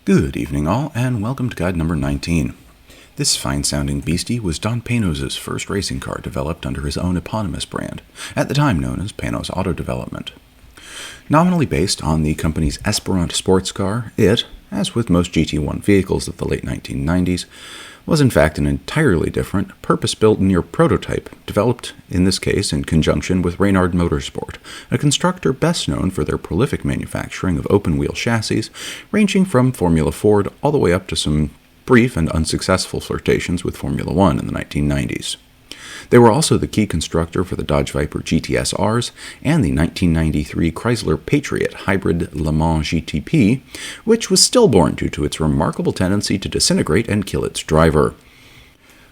Good evening all, and welcome to guide number 19. This fine-sounding beastie was Don Panoz's first racing car developed under his own eponymous brand, at the time known as Panoz Auto Development. Nominally based on the company's Esperant sports car, it, as with most GT1 vehicles of the late 1990s, was in fact an entirely different, purpose-built near prototype, developed, in this case, in conjunction with Reynard Motorsport, a constructor best known for their prolific manufacturing of open-wheel chassis, ranging from Formula Ford all the way up to some brief and unsuccessful flirtations with Formula One in the 1990s. They were also the key constructor for the Dodge Viper GTS-Rs and the 1993 Chrysler Patriot Hybrid Le Mans GTP, which was stillborn due to its remarkable tendency to disintegrate and kill its driver.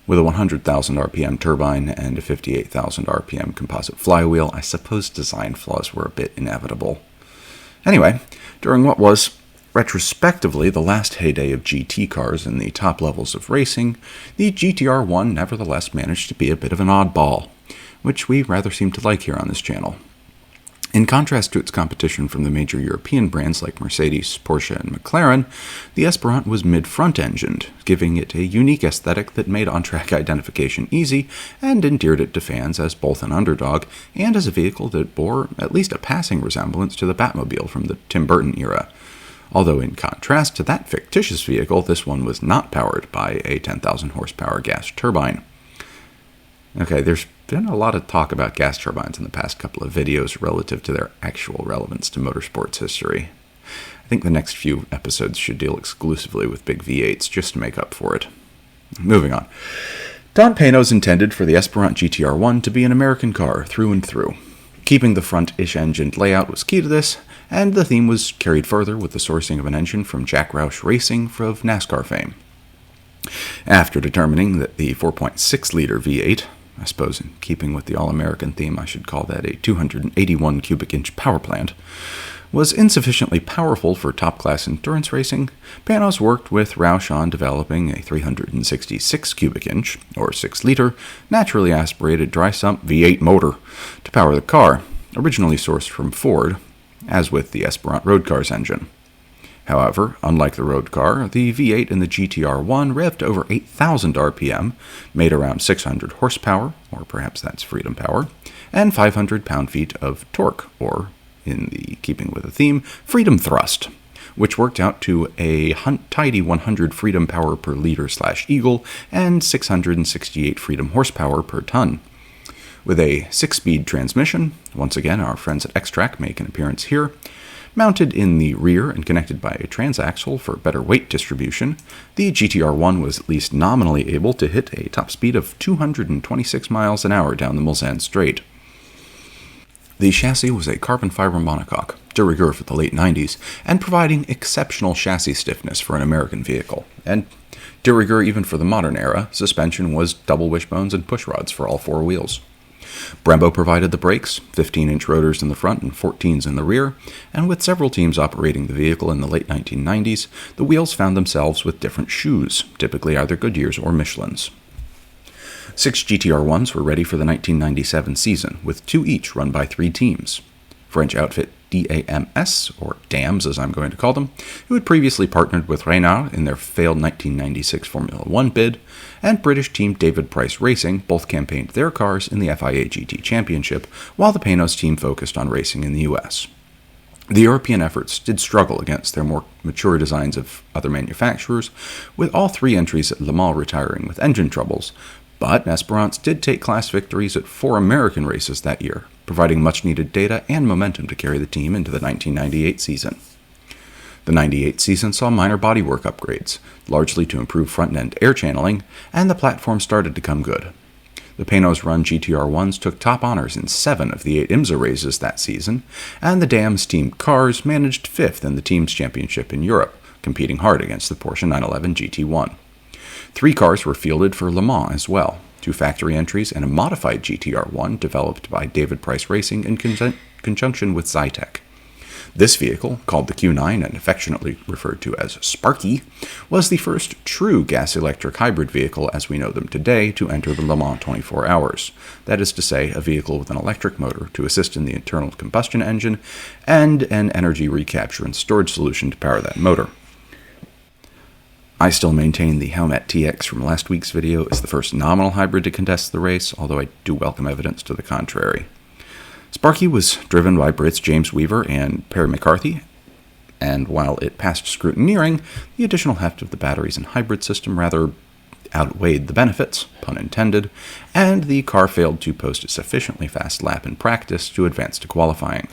With a 100,000 RPM turbine and a 58,000 RPM composite flywheel, I suppose design flaws were a bit inevitable. Anyway, during what was retrospectively the last heyday of GT cars in the top levels of racing, the GTR-1 nevertheless managed to be a bit of an oddball, which we rather seem to like here on this channel. In contrast to its competition from the major European brands like Mercedes, Porsche, and McLaren, the Esperant was mid-front-engined, giving it a unique aesthetic that made on-track identification easy and endeared it to fans as both an underdog and as a vehicle that bore at least a passing resemblance to the Batmobile from the Tim Burton era. Although in contrast to that fictitious vehicle, this one was not powered by a 10,000 horsepower gas turbine. Okay, there's been a lot of talk about gas turbines in the past couple of videos relative to their actual relevance to motorsports history. I think the next few episodes should deal exclusively with big V8s just to make up for it. Moving on. Don Panoz intended for the Esperant GTR-1 to be an American car through and through. Keeping the front-ish-engined layout was key to this, and the theme was carried further with the sourcing of an engine from Jack Roush Racing of NASCAR fame. After determining that the 4.6-liter V8, I suppose in keeping with the all-American theme I should call that a 281 cubic inch power plant, was insufficiently powerful for top-class endurance racing, Panoz worked with Roush on developing a 366 cubic inch, or 6-liter, naturally aspirated dry-sump V8 motor to power the car, originally sourced from Ford, as with the Esperant road car's engine. However, unlike the road car, the V8 in the GTR-1 revved over 8,000 RPM, made around 600 horsepower, or perhaps that's freedom power, and 500 pound-feet of torque, or, in the keeping with the theme, freedom thrust, which worked out to a tidy 100 freedom power per liter/Eagle and 668 freedom horsepower per ton. With a 6-speed transmission, once again our friends at X-Track make an appearance here, mounted in the rear and connected by a transaxle for better weight distribution, the GTR-1 was at least nominally able to hit a top speed of 226 miles an hour down the Mulsanne Strait. The chassis was a carbon fiber monocoque, de rigueur for the late 90s, and providing exceptional chassis stiffness for an American vehicle. And de rigueur even for the modern era, suspension was double wishbones and pushrods for all four wheels. Brembo provided the brakes, 15-inch rotors in the front and 14s in the rear, and with several teams operating the vehicle in the late 1990s, the wheels found themselves with different shoes, typically either Goodyears or Michelins. 6 GTR-1s were ready for the 1997 season, with 2 each run by 3 teams. French outfit DAMS, or DAMS as I'm going to call them, who had previously partnered with Reynard in their failed 1996 Formula One bid, and British team David Price Racing both campaigned their cars in the FIA GT Championship, while the Panoz team focused on racing in the US. The European efforts did struggle against their more mature designs of other manufacturers, with all 3 entries at Le Mans retiring with engine troubles, but Esperance did take class victories at 4 American races that year, providing much-needed data and momentum to carry the team into the 1998 season. The 98 season saw minor bodywork upgrades, largely to improve front-end air channeling, and the platform started to come good. The Panoz-run GTR-1s took top honors in 7 of the 8 IMSA races that season, and the DAMS team cars managed 5th in the team's championship in Europe, competing hard against the Porsche 911 GT1. 3 cars were fielded for Le Mans as well, 2 factory entries and a modified GTR-1 developed by David Price Racing in conjunction with Zytec. This vehicle, called the Q9 and affectionately referred to as Sparky, was the first true gas-electric hybrid vehicle as we know them today to enter the Le Mans 24 hours. That is to say, a vehicle with an electric motor to assist in the internal combustion engine and an energy recapture and storage solution to power that motor. I still maintain the Helmet TX from last week's video is the first nominal hybrid to contest the race, although I do welcome evidence to the contrary. Sparky was driven by Brits James Weaver and Perry McCarthy, and while it passed scrutineering, the additional heft of the batteries and hybrid system rather outweighed the benefits, pun intended, and the car failed to post a sufficiently fast lap in practice to advance to qualifying.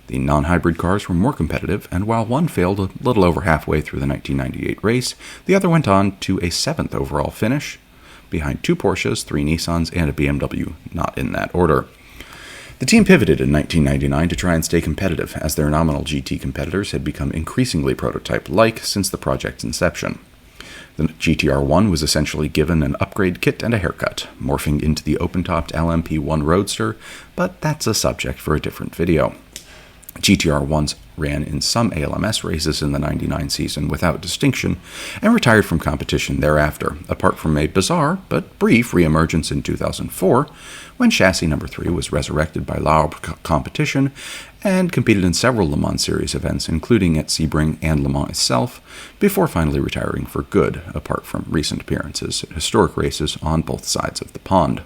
The non-hybrid cars were more competitive, and while one failed a little over halfway through the 1998 race, the other went on to a 7th overall finish, behind 2 Porsches, 3 Nissans, and a BMW, not in that order. The team pivoted in 1999 to try and stay competitive, as their nominal GT competitors had become increasingly prototype-like since the project's inception. The GTR-1 was essentially given an upgrade kit and a haircut, morphing into the open-topped LMP1 Roadster, but that's a subject for a different video. GTR-1s ran in some ALMS races in the 99 season without distinction, and retired from competition thereafter, apart from a bizarre but brief re-emergence in 2004, when chassis number 3 was resurrected by Laub competition, and competed in several Le Mans Series events, including at Sebring and Le Mans itself, before finally retiring for good, apart from recent appearances at historic races on both sides of the pond.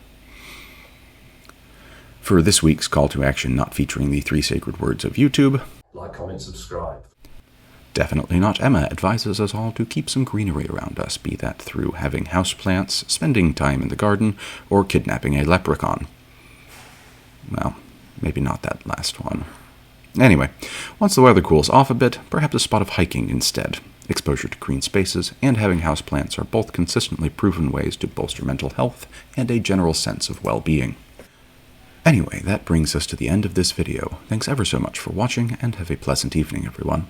For this week's call to action not featuring the 3 sacred words of YouTube, like, comment, subscribe. Definitely Not Emma advises us all to keep some greenery around us, be that through having houseplants, spending time in the garden, or kidnapping a leprechaun. Well, maybe not that last one. Anyway, once the weather cools off a bit, perhaps a spot of hiking instead. Exposure to green spaces and having houseplants are both consistently proven ways to bolster mental health and a general sense of well-being. Anyway, that brings us to the end of this video. Thanks ever so much for watching, and have a pleasant evening, everyone.